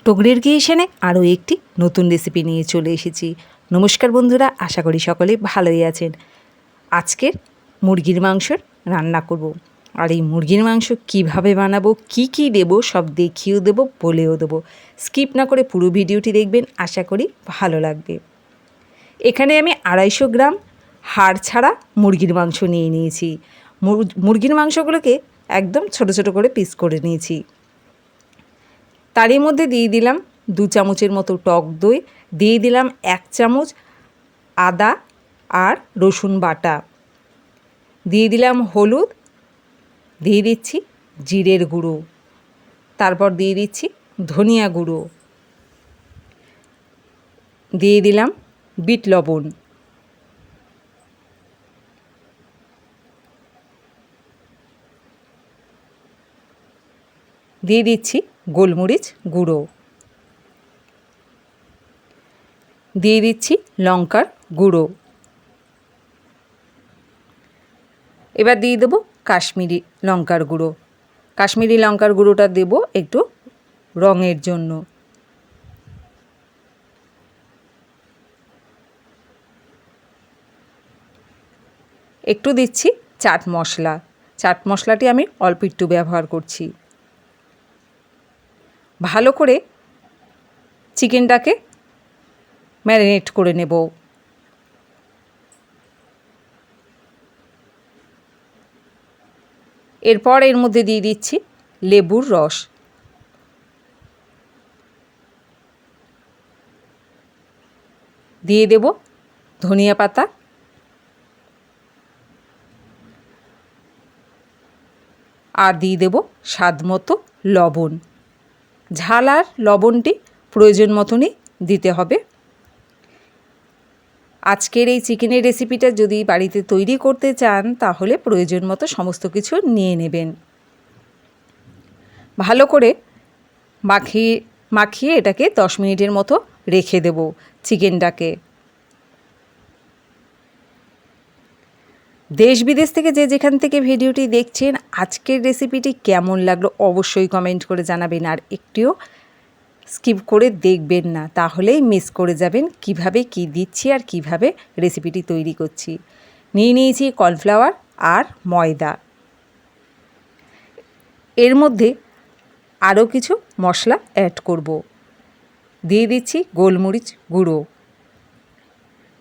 টগরের কিচেনে আরও একটি নতুন রেসিপি নিয়ে চলে এসেছি। নমস্কার বন্ধুরা, আশা করি সকলে ভালোই আছেন। আজকের মুরগির মাংসর রান্না করব। আর এই মুরগির মাংস কিভাবে বানাবো, কি কি দেব সব দেখিয়েও দেবো, বলেও দেবো। স্কিপ না করে পুরো ভিডিওটি দেখবেন, আশা করি ভালো লাগবে। এখানে আমি 250 গ্রাম হাড় ছাড়া মুরগির মাংস নিয়ে নিয়েছি। মুরগির মাংসগুলোকে একদম ছোট ছোট করে পিস করে নিয়েছি। তারই মধ্যে দিয়ে দিলাম 2 চামচের মতো টক দই, দিয়ে দিলাম 1 চামচ আদা আর রসুন বাটা, দিয়ে দিলাম হলুদ, দিয়ে দিচ্ছি জিরের গুঁড়ো, তারপর দিয়ে দিচ্ছি ধনিয়া গুঁড়ো, দিয়ে দিলাম বিট লবণ, দিয়ে দিচ্ছি গোলমরিচ গুঁড়ো, দিয়ে দিচ্ছি লঙ্কার গুঁড়ো। এবার দিয়ে দেবো কাশ্মীরি লঙ্কার গুঁড়ো। কাশ্মীরি লঙ্কার গুঁড়োটা দেব একটু রঙের জন্য। একটু দিচ্ছি চাট মশলা। চাট মশলাটি আমি অল্প একটু ব্যবহার করছি। ভালো করে চিকেনটাকে ম্যারিনেট করে নেব। এরপর এর মধ্যে দিয়ে দিচ্ছি লেবুর রস, দিয়ে দেব ধনিয়া পাতা, আর দিয়ে দেব স্বাদ মতো লবণ। ঝাল আর লবণটি প্রয়োজন মতনই দিতে হবে। আজকের এই চিকেনের রেসিপিটা যদি বাড়িতে তৈরি করতে চান তাহলে প্রয়োজন মতো সমস্ত কিছু নিয়ে নেবেন। ভালো করে মাখিয়ে এটাকে 10 মিনিটের মতো রেখে দেব চিকেনটাকে। দেশ বিদেশ থেকে যে যেখান থেকে ভিডিওটি দেখছেন, আজকের রেসিপিটি কেমন লাগলো অবশ্যই কমেন্ট করে জানাবেন। আর একটিও স্কিপ করে দেখবেন না, তাহলেই মিস করে যাবেন কিভাবে কি দিচ্ছি আর কিভাবে রেসিপিটি তৈরি করছি। নিয়ে নিয়েছি কর্নফ্লাওয়ার আর ময়দা। এর মধ্যে আরও কিছু মশলা অ্যাড করব। দিয়ে দিচ্ছি গোলমরিচ গুঁড়ো,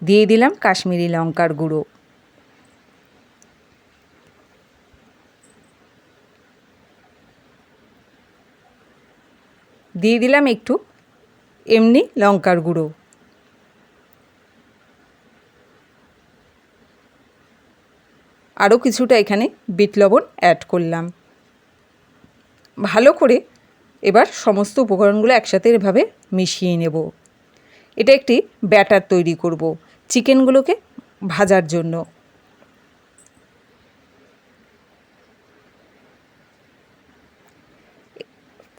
দিয়ে দিলাম কাশ্মীরি লঙ্কার গুঁড়ো, দিয়ে দিলাম একটু এমনি লঙ্কার গুঁড়ো, আরও কিছুটা এখানে বিট লবণ অ্যাড করলাম। ভালো করে এবার সমস্ত উপকরণগুলো একসাথে এভাবে মিশিয়ে নেব। এটা একটি ব্যাটার তৈরি করব চিকেনগুলোকে ভাজার জন্য।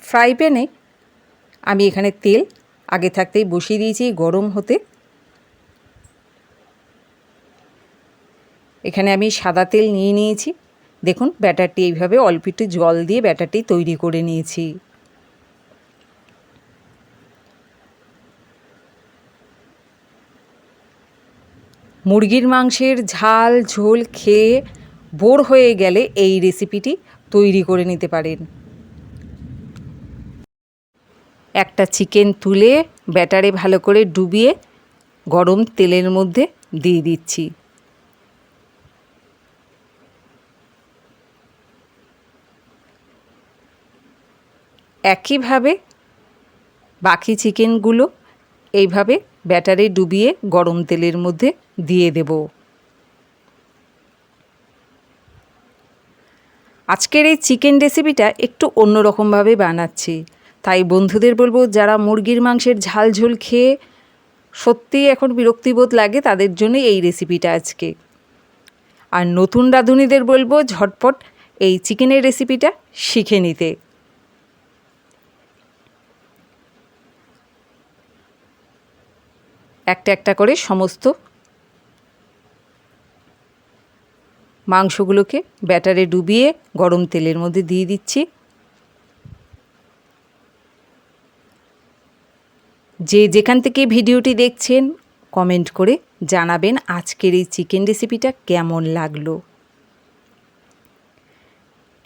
ফ্রাই প্যানে আমি এখানে তেল আগে থাকতেই বসিয়ে দিয়েছি গরম হতে। এখানে আমি সাদা তেল নিয়ে নিয়েছি। দেখুন ব্যাটারটি এইভাবে অল্প একটু জল দিয়ে ব্যাটারটি তৈরি করে নিয়েছি। মুরগির মাংসের ঝাল ঝোল খেয়ে বোর হয়ে গেলে এই রেসিপিটি তৈরি করে নিতে পারেন। একটা চিকেন তুলে ব্যাটারে ভালো করে ডুবিয়ে গরম তেলের মধ্যে দিয়ে দিচ্ছি। একইভাবে বাকি চিকেনগুলো এইভাবে ব্যাটারে ডুবিয়ে গরম তেলের মধ্যে দিয়ে দেব। আজকের এই চিকেন রেসিপিটা একটু অন্যরকমভাবে বানাচ্ছি, তাই বন্ধুদের বলবো যারা মুরগির মাংসের ঝাল ঝোল খেয়ে সত্যিই এখন বিরক্তিবোধ লাগে তাদের জন্য এই রেসিপিটা আজকে। আর নতুন রাঁধুনিদের বলবো ঝটপট এই চিকেনের রেসিপিটা শিখে নিতে। একটা একটা করে সমস্ত মাংসগুলোকে ব্যাটারে ডুবিয়ে গরম তেলের মধ্যে দিয়ে দিচ্ছি। যে যেখান থেকে ভিডিওটি দেখছেন কমেন্ট করে জানাবেন আজকের এই চিকেন রেসিপিটা কেমন লাগলো।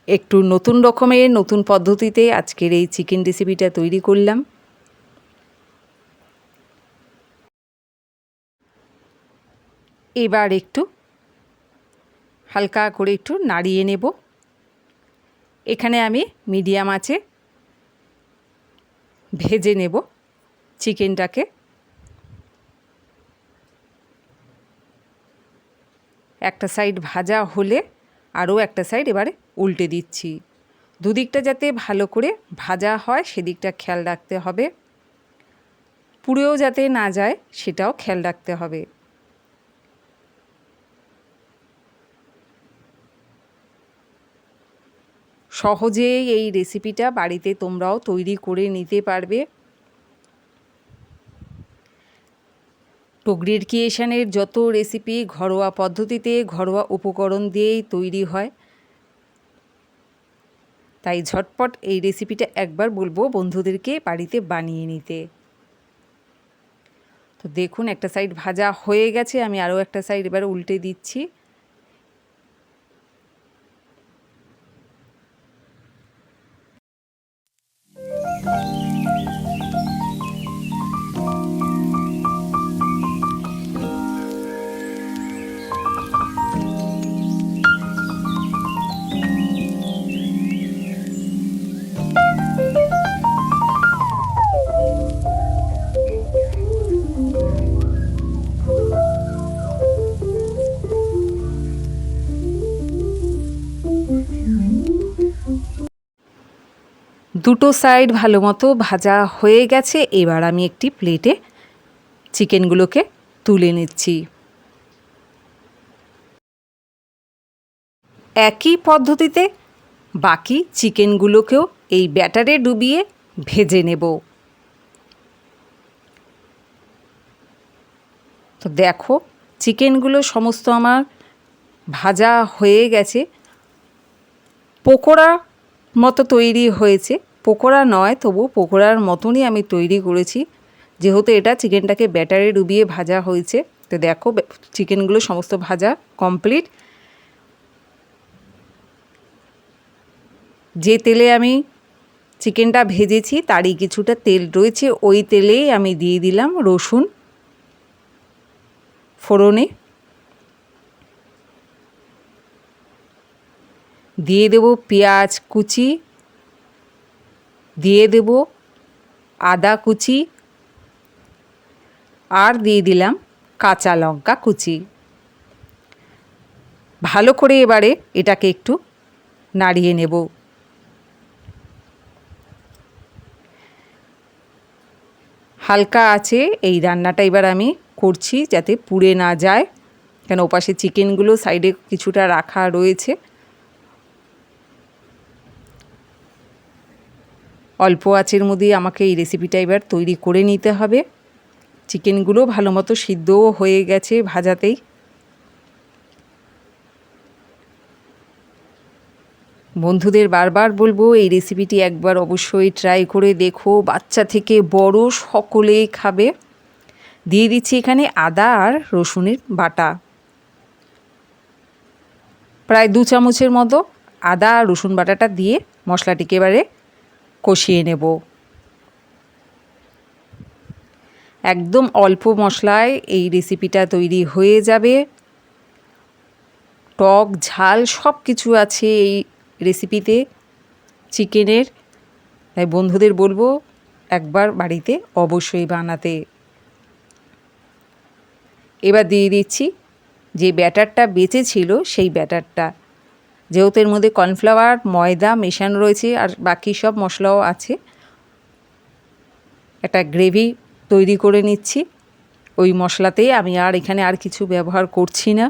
একটু নতুন রকমের নতুন পদ্ধতিতে আজকের এই চিকেন রেসিপিটা তৈরি করলাম। এবার একটু হালকা করে একটু নাড়িয়ে নেব। এখানে আমি মিডিয়াম আঁচে ভেজে নেব চিকেনটাকে। একটা সাইড ভাজা হলে আরও একটা সাইড এবারে উল্টে দিচ্ছি। দুদিকটা যাতে ভালো করে ভাজা হয় সেদিকটা খেয়াল রাখতে হবে, পুড়েও যাতে না যায় সেটাও খেয়াল রাখতে হবে। সহজেই এই রেসিপিটা বাড়িতে তোমরাও তৈরি করে নিতে পারবে। টগরির ক্রিয়েশনের যত রেসিপি ঘরোয়া পদ্ধতিতে ঘরোয়া উপকরণ দিয়েই তৈরি হয়, তাই ঝটপট এই রেসিপিটা একবার বলবো বন্ধুদেরকে বাড়িতে বানিয়ে নিতে। তো দেখুন একটা সাইড ভাজা হয়ে গেছে, আমি আরও একটা সাইড এবার উল্টে দিচ্ছি। দুটো সাইড ভালো মতো ভাজা হয়ে গেছে। এবার আমি একটি প্লেটে চিকেনগুলোকে তুলে নিচ্ছি। একই পদ্ধতিতে বাকি চিকেনগুলোকেও এই ব্যাটারে ডুবিয়ে ভেজে নেব। তো দেখো চিকেনগুলো সমস্ত আমার ভাজা হয়ে গেছে, পকোড়া মতো তৈরি হয়েছে। পকোড়া নয়, তবু পকোড়ার মতনই আমি তৈরি করেছি, যেহেতু এটা চিকেনটাকে ব্যাটারে ডুবিয়ে ভাজা হয়েছে। তো দেখো চিকেনগুলো সমস্ত ভাজা কমপ্লিট। যে তেলে আমি চিকেনটা ভেজেছি তারই কিছুটা তেল রয়েছে, ওই তেলেই আমি দিয়ে দিলাম রসুন ফোড়নে, দিয়ে দেব পেঁয়াজ কুচি, দিয়ে দেব আদা কুচি, আর দিয়ে দিলাম কাঁচা লঙ্কা কুচি। ভালো করে এবারে এটাকে একটু নাড়িয়ে নেব। হালকা আছে এই রান্নাটা এবার আমি করছি যাতে পুড়ে না যায়, কেন ওপাশে চিকেনগুলো সাইডে কিছুটা রাখা রয়েছে। অল্প আঁচের মধ্যে আমাকে এই রেসিপিটা এবার তৈরি করে নিতে হবে। চিকেনগুলো ভালো মতো সিদ্ধও হয়ে গেছে ভাজাতেই। বন্ধুদের বারবার বলবো এই রেসিপিটি একবার অবশ্যই ট্রাই করে দেখো, বাচ্চা থেকে বড় সকলেই খাবে। দিয়ে দিচ্ছি এখানে আদা আর রসুনের বাটা, প্রায় 2 চামচের মতো আদা আর রসুন বাটাটা দিয়ে মশলাটিকে এবারে কষিয়ে নেব। একদম অল্প মশলায় এই রেসিপিটা তৈরি হয়ে যাবে। টক ঝাল সব কিছু আছে এই রেসিপিতে চিকেনের, তাই বন্ধুদের বলবো একবার বাড়িতে অবশ্যই বানাতে। এবার দিয়ে দিচ্ছি যে ব্যাটারটা বেঁচে ছিল সেই ব্যাটারটা, যেহেতু এর মধ্যে কর্নফ্লাওয়ার ময়দা মেশানো রয়েছে আর বাকি সব মশলাও আছে। একটা গ্রেভি তৈরি করে নিচ্ছি ওই মশলাতেই, আমি আর এখানে আর কিছু ব্যবহার করছি না।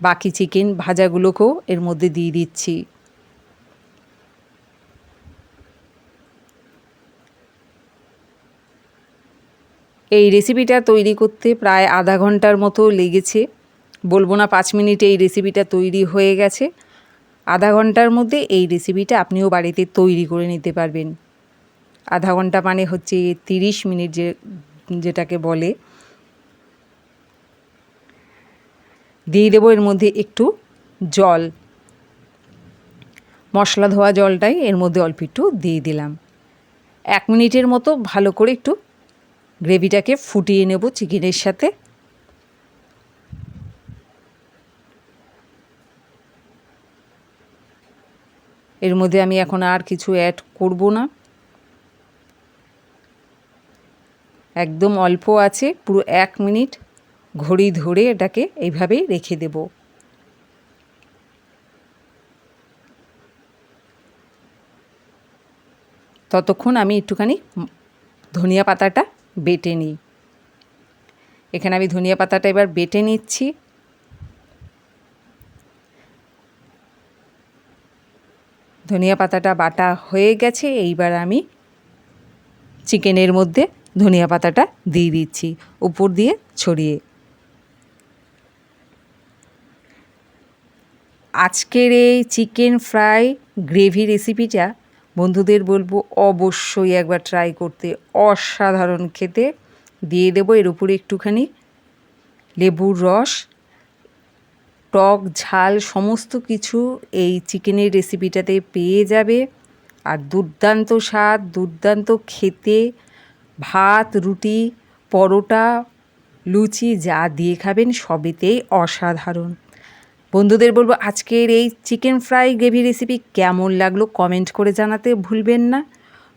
বাকি চিকেন ভাজাগুলোকেও এর মধ্যে দিয়ে দিচ্ছি। এই রেসিপিটা তৈরি করতে প্রায় আধা ঘন্টার মতো লেগেছে, বলবো না 5 মিনিটে এই রেসিপিটা তৈরি হয়ে গেছে। আধা ঘন্টার মধ্যে এই রেসিপিটা আপনিও বাড়িতে তৈরি করে নিতে পারবেন। আধা ঘন্টা মানে হচ্ছে 30 মিনিট যেটাকে বলে। দিয়ে দেবো এর মধ্যে একটু জল, মশলা ধোয়া জলটাই এর মধ্যে অল্প একটু দিয়ে দিলাম। 1 মিনিটের মতো ভালো করে একটু গ্রেভিটাকে ফুটিয়ে নেব চিকেনের সাথে। এর মধ্যে আমি এখন আর কিছু অ্যাড করব না, একদম অল্প আছে, পুরো 1 মিনিট ঘড়ি ধরে এটাকে এইভাবেই রেখে দেব। ততক্ষণ আমি একটুখানি ধনিয়া পাতাটা বেটে নিই। এখানে আমি ধনিয়া পাতাটা এবার বেটে নিচ্ছি। ধনিয়া পাতাটা বাটা হয়ে গেছে, এইবার আমি চিকেনের মধ্যে ধনিয়া পাতাটা দিয়ে দিচ্ছি উপর দিয়ে ছড়িয়ে। আজকের এই চিকেন ফ্রাই গ্রেভি রেসিপিটা বন্ধুদের বলবো অবশ্যই একবার ট্রাই করতে, অসাধারণ খেতে। দিয়ে দেবো এর উপরে একটুখানি লেবুর রস, টক ঝাল সমস্ত কিছু এই চিকেনের রেসিপিটাতে পেয়ে যাবে। আর দুর্দান্ত স্বাদ, দুর্দান্ত খেতে, ভাত, রুটি, পরোটা, লুচি যা দিয়ে খাবেন সবেতেই অসাধারণ। বন্ধুদের বলবো আজকের এই চিকেন ফ্রাই গ্রেভি রেসিপি কেমন লাগলো কমেন্ট করে জানাতে ভুলবেন না।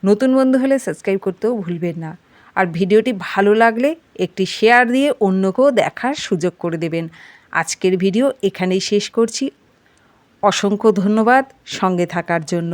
নতুন বন্ধু হলে সাবস্ক্রাইব করতেও ভুলবেন না। আর ভিডিওটি ভালো লাগলে একটি শেয়ার দিয়ে অন্যকেও দেখার সুযোগ করে দেবেন। আজকের ভিডিও এখানেই শেষ করছি। অসংখ্য ধন্যবাদ সঙ্গে থাকার জন্য।